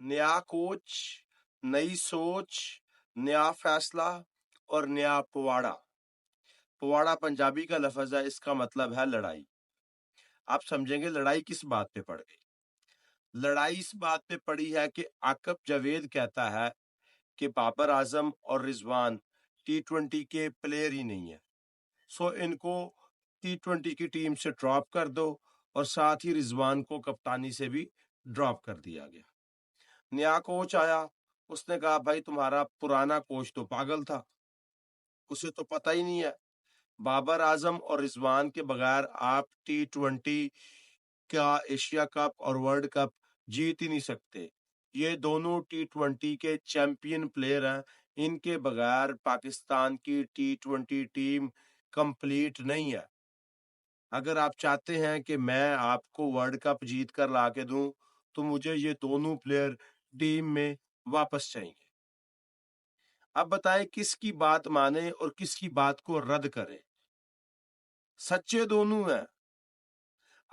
नया कोच, नई सोच, नया फैसला और नया पवाड़ा। पवाड़ा पंजाबी का लफ्ज है, इसका मतलब है लड़ाई। आप समझेंगे लड़ाई किस बात पे पड़ गई। लड़ाई इस बात पे पड़ी है कि आकब जावेद कहता है कि बाबर आजम और रिजवान T20 के प्लेयर ही नहीं है, सो इनको T20 की टीम से ड्रॉप कर दो, और साथ ही रिजवान को कप्तानी से भी ड्रॉप कर दिया गया। नया कोच आया, उसने कहा भाई तुम्हारा पुराना कोच तो पागल था, उसे तो पता ही नहीं है बाबर आजम और रिजवान के बगैर आप T20 का एशिया कप और वर्ल्ड कप जीत ही नहीं सकते। ये दोनों T20 के चैंपियन प्लेयर हैं, इनके बगैर पाकिस्तान की T20 टीम कंप्लीट नहीं है। अगर आप चाहते हैं कि मैं आपको वर्ल्ड कप जीत कर ला के दूं, तो मुझे ये दोनों प्लेयर टीम में वापस चाहिए। अब बताएं किसकी बात माने और किसकी बात को रद्द करें। सच्चे दोनों हैं।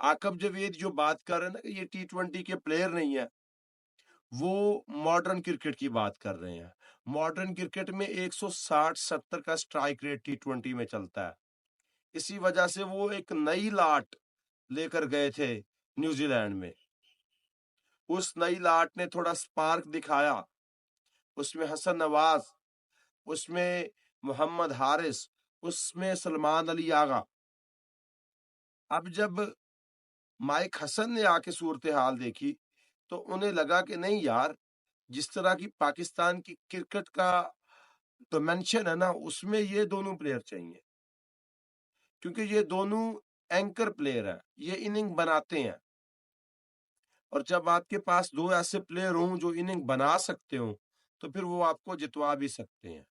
आकब जावेद जो बात कर रहे हैं ना कि ये T20 के प्लेयर नहीं है, वो मॉडर्न क्रिकेट की बात कर रहे हैं। मॉडर्न क्रिकेट में 160-70 का स्ट्राइक रेट T20 में चलता है। इसी वजह से वो एक नई लाट लेकर गए थे न्यूजीलैंड में। उस नई लाट ने थोड़ा स्पार्क दिखाया, उसमें हसन नवाज, उसमें मोहम्मद हारिस, उसमें सलमान अली आगा। अब जब माइक हसन ने आके सूरत हाल देखी, तो उन्हें लगा कि नहीं यार, जिस तरह की पाकिस्तान की क्रिकेट का डिमेंशन है ना, उसमें ये दोनों प्लेयर चाहिए, क्योंकि ये दोनों एंकर प्लेयर हैं, ये इनिंग बनाते हैं। और जब आपके पास दो ऐसे प्लेयर हों जो इनिंग बना सकते हो, तो फिर वो आपको जितवा भी सकते हैं।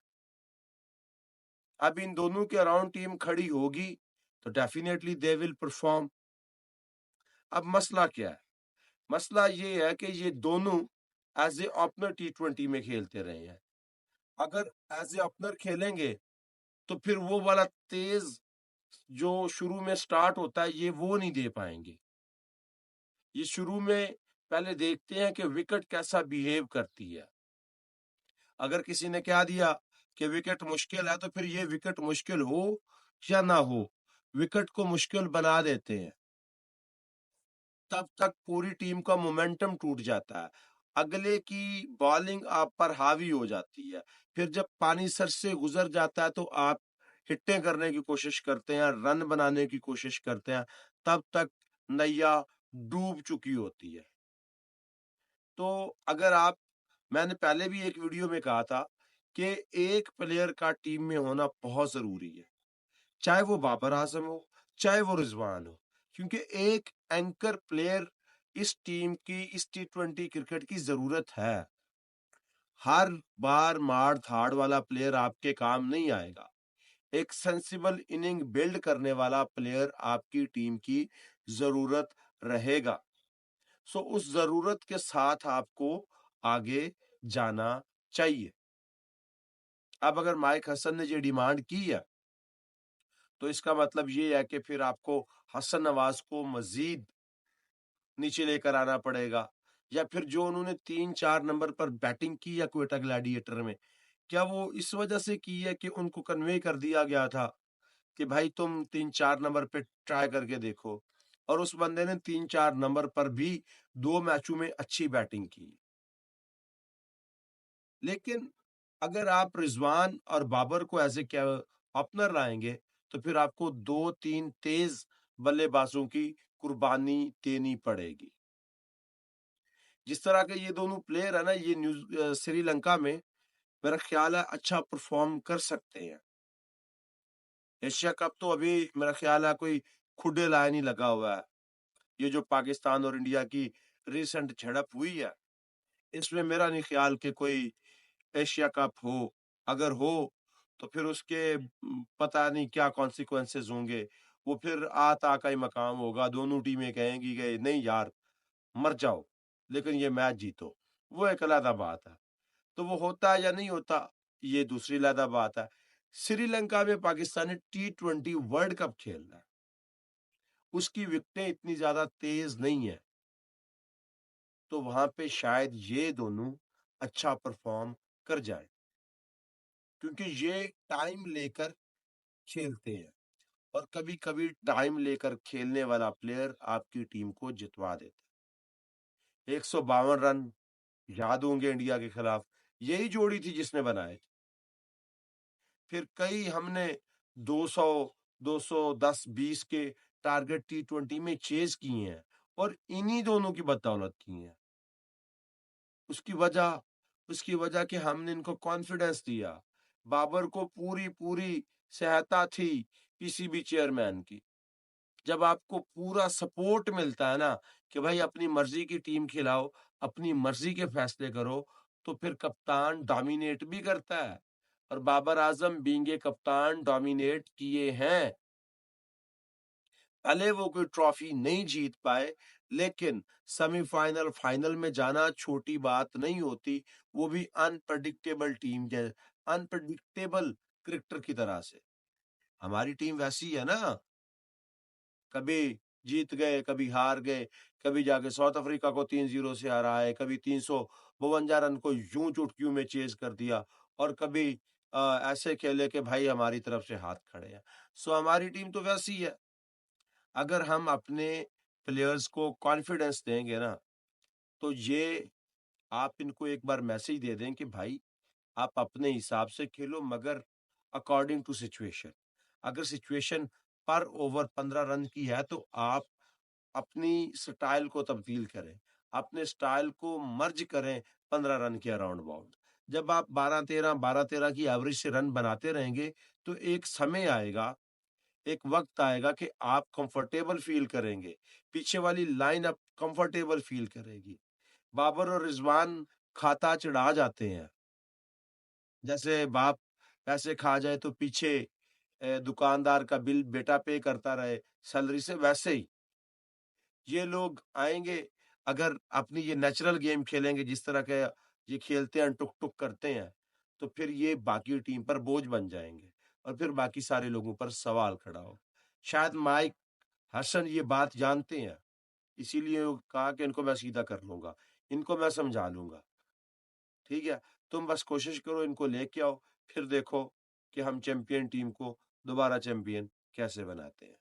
अब इन दोनों के अराउंड टीम खड़ी होगी तो डेफिनेटली दे विल परफॉर्म। अब मसला क्या है? मसला ये है कि ये दोनों एज ए ओपनर T20 में खेलते रहे हैं। अगर एज ए ओपनर खेलेंगे तो फिर वो वाला तेज जो शुरू में स्टार्ट होता है, ये वो नहीं दे पाएंगे। ये शुरू में पहले देखते हैं कि विकेट कैसा बिहेव करती है। अगर किसी ने कह दिया कि विकेट मुश्किल है, तो फिर ये विकेट मुश्किल हो या ना हो, विकेट को मुश्किल बना देते हैं। तब तक पूरी टीम का मोमेंटम टूट जाता है, अगले की बॉलिंग आप पर हावी हो जाती है। फिर जब पानी सर से गुजर जाता है तो आप हिट्टें करने की कोशिश करते हैं, रन बनाने की कोशिश करते हैं, तब तक नैया डूब चुकी होती है। तो अगर आप, मैंने पहले भी एक वीडियो में कहा था कि एक प्लेयर का टीम में होना बहुत जरूरी है, चाहे वो बाबर आजम हो, चाहे वो रिजवान हो, क्योंकि एक एंकर प्लेयर इस टीम की, इस T20 क्रिकेट की जरूरत है। हर बार मार धाड़ वाला प्लेयर आपके काम नहीं आएगा। एक सेंसिबल इनिंग बिल्ड करने वाला प्लेयर आपकी टीम की जरूरत रहेगा। सो उस जरूरत के साथ आपको आगे जाना चाहिए। अब अगर माइक हसन ने ये डिमांड की है, तो इसका मतलब ये है कि फिर आपको हसन नवाज को मजीद नीचे लेकर आना पड़ेगा, या फिर जो उन्होंने 3-4 नंबर पर बैटिंग की है क्वेटा ग्लैडिएटर में, क्या वो इस वजह से की है कि उनको कन्वे कर दिया गया था कि भाई तुम 3-4 नंबर पे ट्राई करके देखो, और उस बंदे ने 3-4 नंबर पर भी 2 मैचों में अच्छी बैटिंग की। लेकिन अगर आप रिजवान और बाबर को एज ए ओपनर लाएंगे, तो फिर आपको 2-3 तेज बल्लेबाजों की कुर्बानी देनी पड़ेगी। जिस तरह के ये दोनों प्लेयर है ना, ये श्रीलंका में मेरा ख्याल है अच्छा परफॉर्म कर सकते हैं। एशिया कप तो अभी मेरा ख्याल है कोई खुडे लाए नहीं लगा हुआ है। ये जो पाकिस्तान और इंडिया की रिसेंट झड़प हुई है, इसमें मेरा नहीं ख्याल कि कोई एशिया कप हो। अगर हो तो फिर उसके पता नहीं क्या कॉन्सिक्वेंसेस होंगे। वो फिर आता का ही मकाम होगा, दोनों टीमें कहेंगी कि नहीं यार मर जाओ, लेकिन ये मैच जीतो। वो एक अलग बात है। तो वो होता है या नहीं होता, ये दूसरी अलग बात है। श्रीलंका में पाकिस्तान ने T20 वर्ल्ड कप खेलना है, उसकी विकेटें इतनी ज्यादा तेज नहीं है। تو وہاں پہ شاید یہ دونوں اچھا پرفارم کر جائیں، کیونکہ یہ ٹائم لے کر کھیلتے ہیں، اور کبھی کبھی ٹائم لے کر کھیلنے والا پلیئر آپ کی ٹیم کو جتوا دیتا ہے۔ 152 رن یاد ہوں گے انڈیا کے خلاف، یہی جوڑی تھی جس نے بنائے تھے۔ پھر کئی ہم نے 200 210 20 کے ٹارگٹ T20 میں چیز کیے ہیں، اور انہی دونوں کی بدولت کی ہیں۔ اس کی وجہ کہ ہم نے ان کو کانفیڈنس دیا۔ بابر کو پوری سہایتا تھی پی سی بی چیئرمین کی۔ جب آپ کو پورا سپورٹ ملتا ہے نا کہ بھائی اپنی مرضی کی ٹیم کھلاؤ، اپنی مرضی کے فیصلے کرو، تو پھر کپتان ڈومینیٹ بھی کرتا ہے، اور بابر اعظم بینگ اے کپتان ڈومینیٹ کیے ہیں۔ بھلے وہ کوئی ٹرافی نہیں جیت پائے، لیکن سیمی فائنل فائنل میں جانا چھوٹی بات نہیں ہوتی، وہ بھی انپریڈکٹیبل ٹیم کے انپریڈکٹیبل کرکٹر کی طرح سے۔ ہماری ٹیم ویسی ہے نا، کبھی جیت گئے، کبھی ہار گئے، کبھی جا کے ساؤتھ افریقہ کو 3-0 سے ہرا ہے، کبھی 352 رن کو یوں چٹکیوں میں چیز کر دیا، اور کبھی ایسے کھیلے کہ بھائی ہماری طرف سے ہاتھ کھڑے ہیں۔ سو ہماری ٹیم تو ویسی ہے۔ اگر ہم اپنے پلیئرز کو کانفیڈنس دیں گے نا، تو یہ آپ ان کو ایک بار میسج دے دیں کہ بھائی آپ اپنے حساب سے کھیلو، مگر اکارڈنگ ٹو سچویشن۔ اگر سچویشن پر اوور 15 رن کی ہے تو آپ اپنی سٹائل کو تبدیل کریں، اپنے سٹائل کو مرج کریں 15 رن کے اراؤنڈ باؤنڈ۔ جب آپ 12-13 کی ایوریج سے رن بناتے رہیں گے تو ایک سمے آئے گا، ایک وقت آئے گا کہ آپ کمفرٹیبل فیل کریں گے، پیچھے والی لائن اپ کمفرٹیبل فیل کرے گی۔ بابر اور رضوان کھاتا چڑھا جاتے ہیں، جیسے باپ پیسے کھا جائے تو پیچھے دکاندار کا بل بیٹا پے کرتا رہے سیلری سے، ویسے ہی یہ لوگ آئیں گے، اگر اپنی یہ نیچرل گیم کھیلیں گے جس طرح کے یہ کھیلتے ہیں، ٹک ٹک کرتے ہیں، تو پھر یہ باقی ٹیم پر بوجھ بن جائیں گے، اور پھر باقی سارے لوگوں پر سوال کھڑا ہو۔ شاید مائک ہسن یہ بات جانتے ہیں، اسی لیے کہا کہ ان کو میں سیدھا کر لوں گا، ان کو میں سمجھا لوں گا۔ ٹھیک ہے، تم بس کوشش کرو ان کو لے کے آؤ، پھر دیکھو کہ ہم چیمپئن ٹیم کو دوبارہ چیمپئن کیسے بناتے ہیں۔